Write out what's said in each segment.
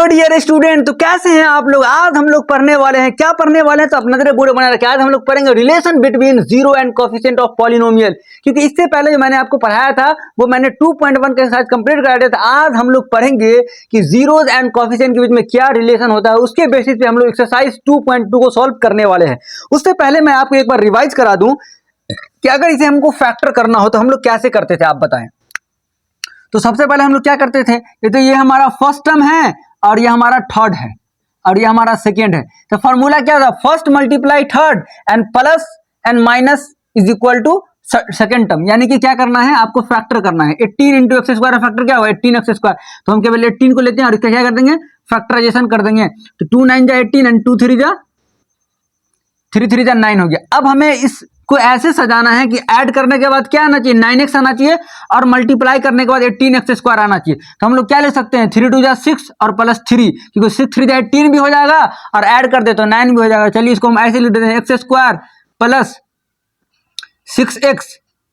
Dear student, तो कैसे हैं आप लोग। आज हम लोग पढ़ने वाले हैं, क्या पढ़ने वाले हैं तो अपना नजर बोर्ड बना रखें। आज हम लोग पढ़ेंगे relation between zero and coefficient of polynomial. क्योंकि इससे पहले जो मैंने आपको पढ़ाया था वो मैंने 2.1 के साथ कंप्लीट करा दिया था। आज हम लोग पढ़ेंगे कि जीरोज एंड कोफिशिएंट के बीच में क्या रिलेशन होता है। उसके बेसिस पे हम लोग एक्सरसाइज 2.2 को सॉल्व करने वाले हैं। उससे पहले मैं आपको एक बार रिवाइज करा दूं कि अगर इसे हमको फैक्टर करना हो तो हम लोग कैसे करते थे, आप बताएं। तो सबसे पहले हम लोग क्या करते थे, तो ये हमारा फर्स्ट टर्म है और ये हमारा थर्ड है और ये हमारा सेकेंड है। तो फॉर्मूला क्या था, first multiply third and plus and minus is equal to second term. यानी कि क्या करना है, आपको फैक्टर करना है। 18 इंटू एक्स स्क्वायर फैक्टर क्या होगा, 18 एक्स स्क्वायर। तो हम केवल 18 को लेते हैं और इसका क्या कर देंगे, फैक्टराइजेशन कर देंगे। तो 2 9 जा 18 एंड 2 3 जा 9 हो गया। अब हमें इसको ऐसे सजाना है कि ऐड करने के बाद क्या आना चाहिए, 9x आना चाहिए और मल्टीप्लाई करने के बाद 18x स्क्वायर आना चाहिए। तो हम लोग क्या ले सकते हैं, 3 2 जा 6 और प्लस 3, क्योंकि 6 3 जा 18 भी हो जाएगा और ऐड कर दे तो 9 भी हो जाएगा। चलिए इसको हम ऐसे लिख देते हैं, x square plus 6x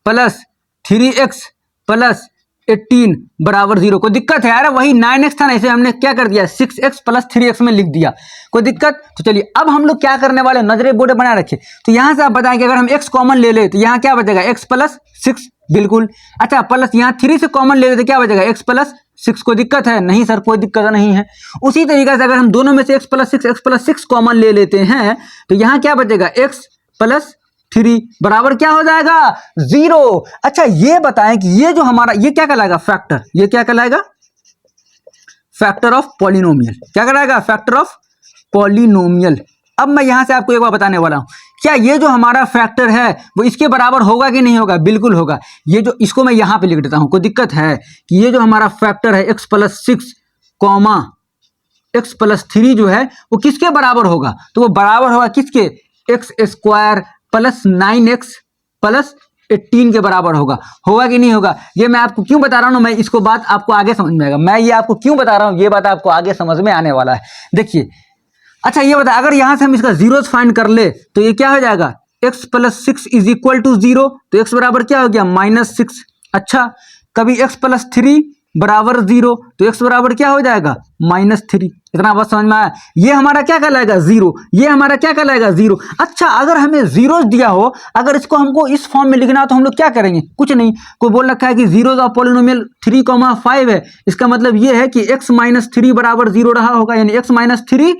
plus 3x plus 18 बराबर 0। कोई दिक्कत है यार, वही 9x था ना, इसे हमने क्या कर दिया 6x प्लस 3x में लिख दिया। कोई दिक्कत। तो चलिए अब हम लोग क्या करने वाले, नजरे बोर्ड बना रखे। तो यहां से आप बताएं कि अगर हम x कॉमन ले ले तो यहाँ क्या बचेगा, x प्लस 6, बिल्कुल। अच्छा प्लस यहाँ 3 से कॉमन ले ले तो क्या बचेगा, x प्लस 6। कोई दिक्कत है, नहीं सर कोई दिक्कत नहीं है। उसी तरीके से अगर हम दोनों में से x प्लस 6 कॉमन ले लेते हैं तो यहाँ क्या बचेगा, x प्लस 3 बराबर क्या हो जाएगा, 0। अच्छा ये बताएं कि ये जो हमारा ये क्या कहलाएगा, फैक्टर। ये क्या कहलाएगा, फैक्टर ऑफ पॉलिनोमियल। क्या कहलाएगा, फैक्टर ऑफ पॉलिनोमियल। अब मैं यहां से आपको एक बार बताने वाला हूं, क्या ये जो हमारा फैक्टर है वो इसके बराबर होगा कि नहीं होगा, बिल्कुल होगा। ये जो इसको मैं यहां पे लिख देता हूं, कोई दिक्कत है कि ये जो हमारा फैक्टर है x plus 6 comma x plus 3 जो है वो किसके बराबर होगा, तो वो बराबर होगा किसके, x square plus 9x plus 18 के बराबर होगा कि नहीं होगा। ये मैं आपको क्यों बता रहा हूं, मैं इसको बात आपको आगे समझ में आएगा। मैं ये आपको क्यों बता रहा हूं, ये बात आपको आगे समझ में आने वाला है। देखिए अच्छा ये बता, अगर यहां से हम इसका जीरोस फाइंड कर ले तो ये क्या हो जाएगा, x plus 6 is equal to 0। तो x बराबर क्या हो गया, -6। अच्छा कभी x प्लस 3 बराबर 0 तो x बराबर क्या हो जाएगा, -3। इतना बात समझ में आया। ये हमारा क्या कहलाएगा, 0। ये हमारा क्या कहलाएगा, 0। अच्छा अगर हमें जीरोस दिया हो, अगर इसको हमको इस फॉर्म में लिखना हो तो हम लोग क्या करेंगे, कुछ नहीं। कोई बोल रखा है कि जीरोस ऑफ पॉलिनोमियल 3,5 है, इसका मतलब ये है कि x माइनस 3 बराबर 0 रहा होगा, यानी x माइनस 3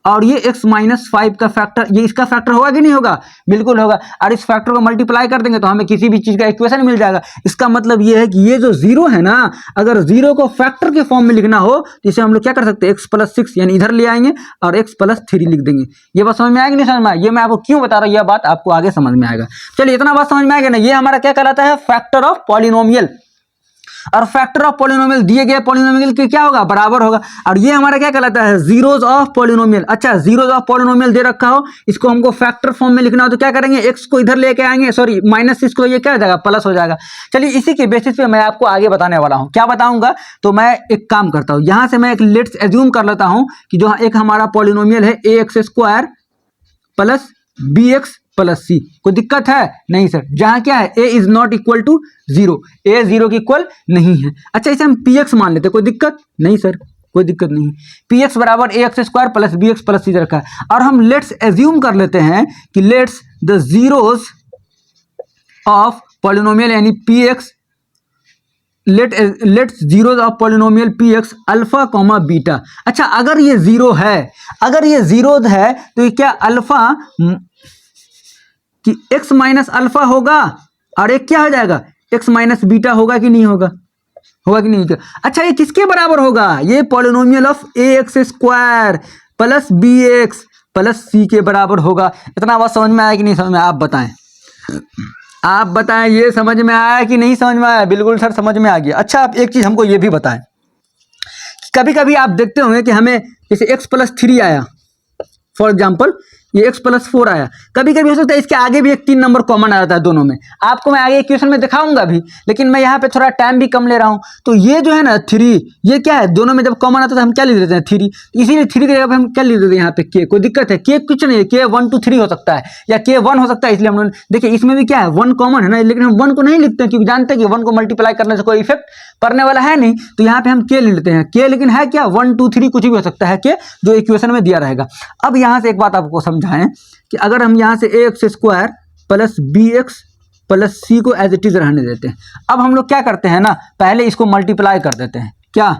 और ये x माइनस 5 का फैक्टर, ये इसका फैक्टर होगा कि नहीं होगा, बिल्कुल होगा। और इस फैक्टर को मल्टीप्लाई कर देंगे तो हमें किसी भी चीज का इक्वेशन मिल जाएगा। इसका मतलब ये है कि ये जो 0 है ना, अगर 0 को फैक्टर के फॉर्म में लिखना हो तो इसे हम लोग क्या कर सकते हैं, x प्लस 6 यानी इधर ले आएंगे और x प्लस 3 लिख देंगे। ये बात समझ में आएगी नहीं समझ में आएगी, ये मैं आपको क्यों बता रहा हूँ, यह बात आपको आगे समझ में आएगा। चलिए इतना बात समझ में आएगा ना। ये हमारा क्या कहलाता है, फैक्टर ऑफ पॉलिनोमियल। और फैक्टर ऑफ पॉलिनोमियल दिए गए पॉलिनोमियल के क्या होगा, बराबर होगा। और ये हमारा क्या कहलाता है, जीरोज ऑफ पॉलिनोमियल। अच्छा जीरोज ऑफ पॉलिनोमियल दे रखा हो, इसको हमको फैक्टर फॉर्म में लिखना हो तो क्या करेंगे, x को इधर लेके आएंगे, सॉरी -6 को, ये क्या हो जाएगा, प्लस हो जाएगा। चलिए इसी के बेसिस पे मैं आपको आगे बताने वाला हूं। क्या बताऊंगा, तो मैं एक काम करता हूं, यहां से मैं एक लेट्स एज्यूम कर लेता हूं कि जो एक हमारा पॉलिनोमियल है ax square plus bx plus c. कोई दिक्कत है, नहीं सर। जहां क्या है, a is not equal to 0, a 0 के इक्वल नहीं है। अच्छा इसे हम px मान लेते, कोई दिक्कत नहीं सर, कोई दिक्कत नहीं। px बराबर ax square plus bx plus c रखा है। और हम लेट्स एज्यूम कर लेते हैं कि let's the zeros of polynomial यानी px, let's zeros of polynomial px alpha comma beta. अच्छा अगर ये 0 है, अगर ये 0 है तो ये क्या अल्फा कि x माइनस अल्फा होगा और एक क्या हो जाएगा, x माइनस बीटा होगा कि नहीं होगा, होगा कि नहीं होगा। अच्छा ये किसके बराबर होगा, ये polynomial of ax square plus bx plus c के बराबर होगा। इतना बात समझ में आया कि नहीं समझ में, आप बताएं, आप बताएं ये समझ में आया कि नहीं समझ में आया। बिल्कुल सर समझ में आ गया। अच्छा आप एक चीज हमको ये भी बताएं, कभी कभी आप देखते होंगे कि हमें जैसे x प्लस 3 आया, फॉर एग्जाम्पल ये x प्लस 4 आया। कभी कभी हो सकता है इसके आगे भी एक 3 नंबर कॉमन आ जाता है दोनों में, आपको मैं आगे इक्वेशन में दिखाऊंगा भी, लेकिन मैं यहाँ पे थोड़ा टाइम भी कम ले रहा हूँ। तो ये जो है ना 3, ये क्या है, दोनों में जब कॉमन आता है तो हम क्या लिख देते हैं 3, इसीलिए 3 की जगह पे हम क्या लिख देते हैं यहाँ पे k। कोई दिक्कत है, k कुछ नहीं है, k 1 2 3 हो सकता है या k 1 हो सकता है, इसलिए हम लोग देखिए इसमें भी क्या है 1 कॉमन है ना, लेकिन हम 1 को नहीं लिखते हैं क्योंकि जानते हैं कि 1 को मल्टीप्लाई करने से कोई इफेक्ट पड़ने वाला है नहीं, तो यहाँ पे हम k लिख लेते हैं। k लेकिन है क्या 1 2 3 कुछ भी हो सकता है k, जो इक्वेशन में दिया रहेगा। अब यहाँ से एक बात आपको समझाएं कि अगर हम यहाँ से ax square plus bx plus c को एज इट इज रहने देते हैं, अब हम लोग क्या करते हैं ना, पहले इसको मल्टीप्लाई कर देते हैं, क्या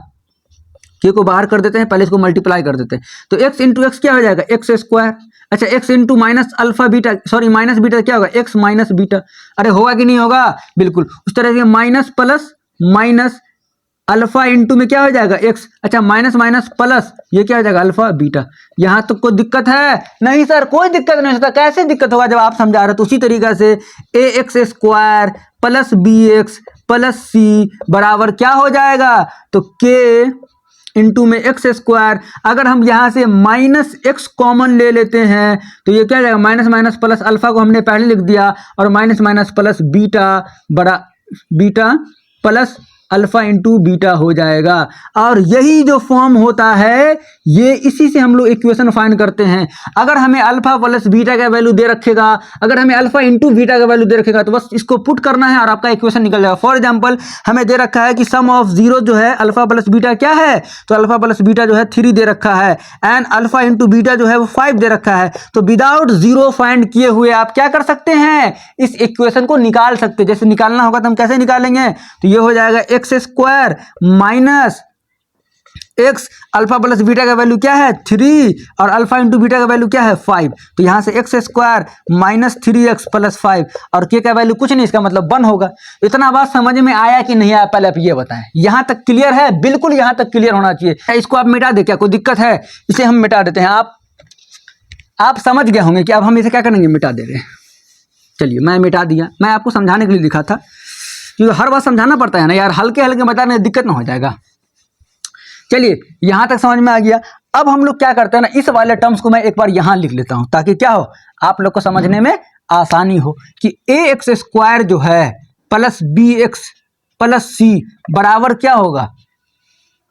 k को बाहर कर देते हैं, पहले इसको मल्टीप्लाई कर देते हैं। तो x इंटू एक्स क्या हो जाएगा एक्स स्क्वायर, अच्छा x into minus alpha beta, sorry minus beta क्या होगा x माइनस बीटा, अरे होगा कि नहीं होगा, बिल्कुल उस तरह से minus plus minus alpha into में क्या हो जाएगा x, अच्छा माइनस माइनस प्लस ये क्या हो जाएगा अल्फा बीटा। यहाँ तो कोई दिक्कत है नहीं सर, कोई दिक्कत नहीं होता, कैसे दिक्कत होगा जब आप समझा रहे हो। तो उसी तरीके से ax square plus bx plus c बराबर क्या हो जाएगा, तो k इंटू में एक्स स्क्वायर, अगर हम यहाँ से माइनस एक्स कॉमन ले लेते हैं तो ये क्या हो जाएगा माइनस माइनस प्लस अल्फा को हमने पहले लिख दिया और माइनस माइनस प्लस बीटा बड़ा beta plus alpha into beta हो जाएगा। और यही जो फॉर्म होता है ये इसी से हम लोग इक्वेशन फाइंड करते हैं। अगर हमें अल्फा प्लस बीटा का वैल्यू दे रखेगा, अगर हमें अल्फा इंटू बीटा का वैल्यू दे रखेगा तो बस इसको पुट करना है और आपका इक्वेशन निकल जाएगा। फॉर एग्जांपल हमें दे रखा है कि सम ऑफ जीरो जो है अल्फा प्लस बीटा क्या है, तो अल्फा प्लस बीटा जो है 3 दे रखा है एंड अल्फा इंटू बीटा जो है वो 5 दे रखा है। तो विदाउट जीरो फाइंड किए हुए आप क्या कर सकते हैं, इस इक्वेशन को निकाल सकते हैं। जैसे निकालना होगा तो हम कैसे निकालेंगे, तो ये हो जाएगा x square minus x, alpha plus beta का वैल्यू क्या है 3 और अल्फा इंटू बीटा का वैल्यू क्या है 5, तो यहाँ से x square minus 3x plus 5 और k का वैल्यू कुछ नहीं, इसका मतलब 1 होगा। इतना बात समझ में आया कि नहीं आया, पहले आप ये बताएं। यहाँ तक क्लियर है, बिल्कुल यहाँ तक क्लियर होना चाहिए। इसको आप मिटा दे, क्या कोई दिक्कत है, इसे हम मिटा देते हैं। आप समझ गए होंगे कि अब हम इसे क्या करेंगे, मिटा दे रहे हैं। चलिए मैं मिटा दिया, मैं आपको समझाने के लिए लिखा था क्योंकि हर बार समझाना पड़ता है ना यार, हल्के हल्के बताने में दिक्कत ना हो जाएगा। चलिए यहाँ तक समझ में आ गया। अब हम लोग क्या करते हैं ना, इस वाले टर्म्स को मैं एक बार यहाँ लिख लेता हूँ ताकि क्या हो, आप लोग को समझने में आसानी हो कि ax स्क्वायर जो है प्लस bx प्लस c बराबर क्या होगा।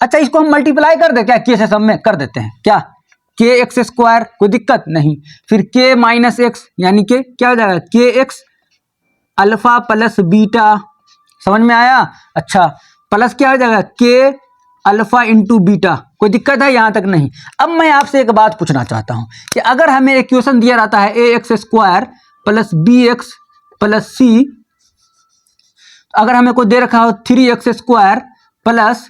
अच्छा इसको हम मल्टीप्लाई कर दे क्या, k से सब में कर देते हैं क्या, kx स्क्वायर, कोई दिक्कत नहीं, फिर k माइनस एक्स यानी कि क्या हो जाएगा kx अल्फा प्लस बीटा, समझ में आया। अच्छा प्लस क्या हो जाएगा k अल्फा इंटू बीटा, कोई दिक्कत है यहाँ तक नहीं। अब मैं आपसे एक बात पूछना चाहता हूँ कि अगर हमें इक्वेशन दिया रहता है ax square plus bx plus c, अगर हमें कोई दे रखा हो 3x square plus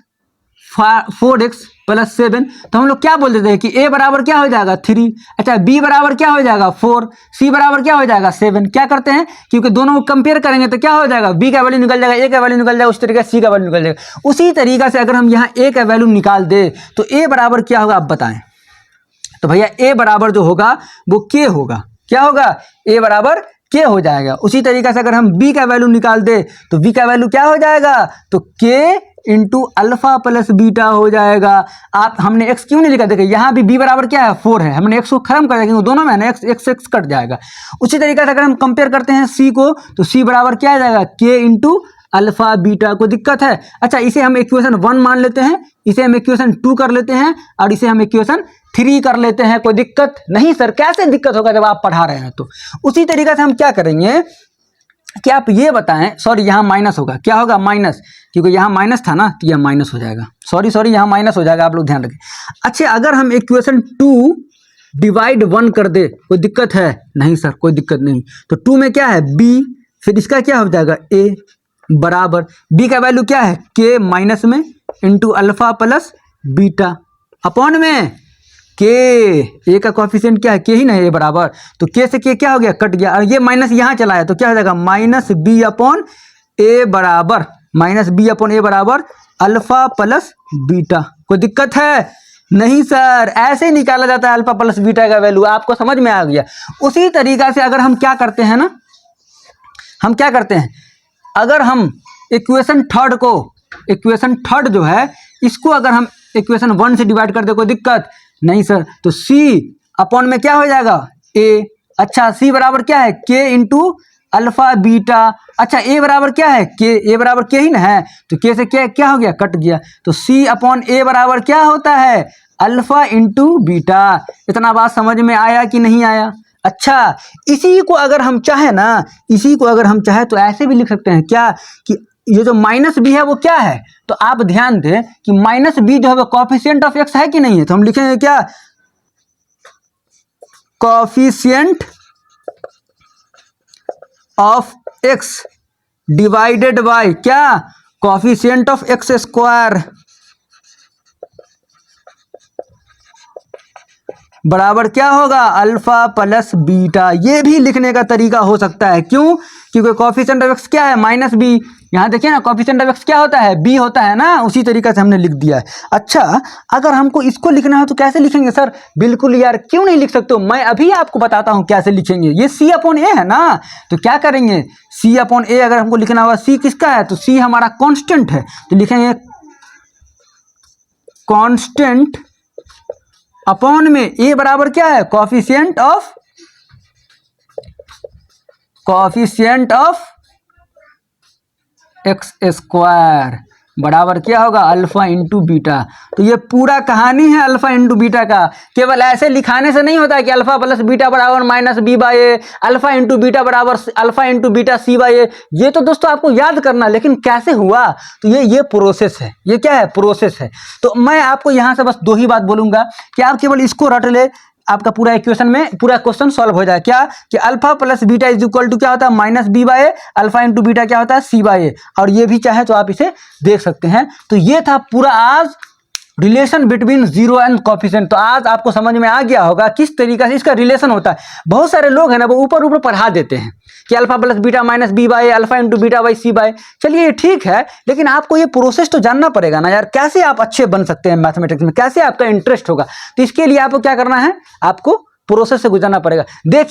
4x plus 7, तो हम लोग क्या बोल देते हैं कि a बराबर क्या हो जाएगा 3, अच्छा b बराबर क्या हो जाएगा 4, c बराबर क्या हो जाएगा 7। क्या करते हैं, क्योंकि दोनों को कंपेयर करेंगे तो क्या हो जाएगा b का वैल्यू निकल जाएगा, a का वैल्यू निकल जाएगा, उस तरीके से c का वैल्यू निकल जाएगा। उसी तरीके से अगर हम यहाँ a का वैल्यू निकाल दे तो a बराबर क्या होगा आप बताएं। तो भैया a बराबर जो होगा वो k होगा, क्या होगा a बराबर k हो जाएगा। उसी तरीके से अगर हम b का वैल्यू निकाल दे तो b का वैल्यू क्या हो जाएगा, तो k into alpha plus beta हो जाएगा। आप हमने x क्यों नहीं लिखा, देखिए यहाँ भी b बराबर क्या है 4 है, हमने x को खत्म कर दिया, दोनों में ना x कट जाएगा। उसी तरीके से अगर हम कंपेयर करते हैं c को तो c बराबर क्या आ जाएगा k इंटू अल्फा बीटा, को दिक्कत है। अच्छा इसे हम इक्वेशन 1 मान लेते हैं, इसे हम इक्वेशन 2 कर लेते हैं और इसे हम इक्वेशन 3 कर लेते हैं, कोई दिक्कत नहीं सर, कैसे दिक्कत होगा जब आप पढ़ा रहे हैं। तो उसी तरीके से हम क्या करेंगे कि आप ये बताएं, सॉरी यहाँ माइनस होगा, क्या होगा माइनस, क्योंकि यहाँ माइनस था ना तो यह माइनस हो जाएगा, सॉरी यहाँ माइनस हो जाएगा, आप लोग ध्यान रखें। अच्छा अगर हम इक्वेशन 2 डिवाइड 1 कर दे, कोई दिक्कत है नहीं सर, कोई दिक्कत नहीं। तो 2 में क्या है b, फिर इसका क्या हो जाएगा a बराबर b का वैल्यू क्या है k माइनस में into alpha plus beta upon में k, a का कोफिशिएंट क्या है k ही ना, a बराबर, तो k से k क्या हो गया कट गया और ये माइनस यहाँ चला है तो क्या हो जाएगा माइनस b अपॉन a बराबर, माइनस b अपॉन a बराबर अल्फा प्लस बीटा। कोई दिक्कत है नहीं सर, ऐसे निकाला जाता है अल्फा प्लस बीटा का वैल्यू, आपको समझ में आ गया। उसी तरीका से अगर हम क्या करते हैं ना, हम क्या करते हैं, अगर हम इक्वेशन थर्ड जो है इसको अगर हम इक्वेशन 1 से डिवाइड कर दे, कोई दिक्कत नहीं सर, तो c अपॉन में क्या हो जाएगा ए। अच्छा सी बराबर क्या है, के इंटू अल्फा बीटा। अच्छा ए बराबर क्या है, के, ए बराबर के ही ना है, तो के से क्या हो गया, कट गया। तो सी अपॉन ए बराबर क्या होता है, अल्फा इंटू बीटा। इतना बात समझ में आया कि नहीं आया। अच्छा इसी को अगर हम चाहे ना, इसी को अगर हम चाहे तो ऐसे भी लिख सकते हैं क्या, कि ये जो माइनस बी है वो क्या है, तो आप ध्यान दें कि माइनस बी जो है वो कॉफिशिएंट ऑफ एक्स है कि नहीं है, तो हम लिखेंगे क्या, coefficient of x divided by क्या, कॉफिशिएंट ऑफ एक्स स्क्वायर बराबर क्या होगा, अल्फा प्लस बीटा। ये भी लिखने का तरीका हो सकता है, क्यों, क्योंकि कॉफिशिएंट ऑफ एक्स क्या है, माइनस बी। यहाँ देखिए ना, कॉफिशिएंट ऑफ एक्स क्या होता है, बी होता है ना, उसी तरीका से हमने लिख दिया है। अच्छा अगर हमको इसको लिखना है तो कैसे लिखेंगे सर, बिल्कुल यार क्यों नहीं लिख सकते हो, मैं अभी आपको बताता हूँ कैसे लिखेंगे। ये सी अपॉन ए है ना, तो क्या करेंगे, सी अपॉन ए अगर हमको लिखना होगा, सी किसका है, तो सी हमारा कॉन्स्टेंट है, तो लिखेंगे कॉन्स्टेंट अपॉन में ए बराबर क्या है, कॉफिशिएंट ऑफ एक्स स्क्वायर बराबर क्या होगा, अल्फा इंटू बीटा। तो ये पूरा कहानी है अल्फा इंटू बीटा का। केवल ऐसे लिखाने से नहीं होता है कि अल्फा प्लस बीटा बराबर minus B by A, alpha into beta बराबर alpha into beta c by a. ये तो दोस्तों आपको याद करना, लेकिन कैसे हुआ, तो ये प्रोसेस है, ये क्या है, प्रोसेस है। तो मैं आपको यहाँ से बस दो ही बात बोलूंगा कि आप केवल इसको रट ले, आपका पूरा इक्वेशन में पूरा क्वेश्चन सॉल्व हो जाए। क्या कि alpha plus beta is equal to क्या होता है, minus B by A, alpha into beta क्या होता है, सी बाई ए। और ये भी चाहे तो आप इसे देख सकते हैं। तो ये था पूरा आज relation between zero and coefficient. तो आज आपको समझ में आ गया होगा किस तरीके से इसका रिलेशन होता है। बहुत सारे लोग हैं ना, वो ऊपर ऊपर पढ़ा देते हैं कि alpha plus beta minus B by alpha into beta by C by. चलिए ये ठीक है, लेकिन आपको ये प्रोसेस तो जानना पड़ेगा ना यार, कैसे आप अच्छे बन सकते हैं मैथमेटिक्स में, कैसे आपका इंटरेस्ट होगा। तो इसके लिए आपको क्या करना है, आपको प्रोसेस से गुजरना पड़ेगा। देख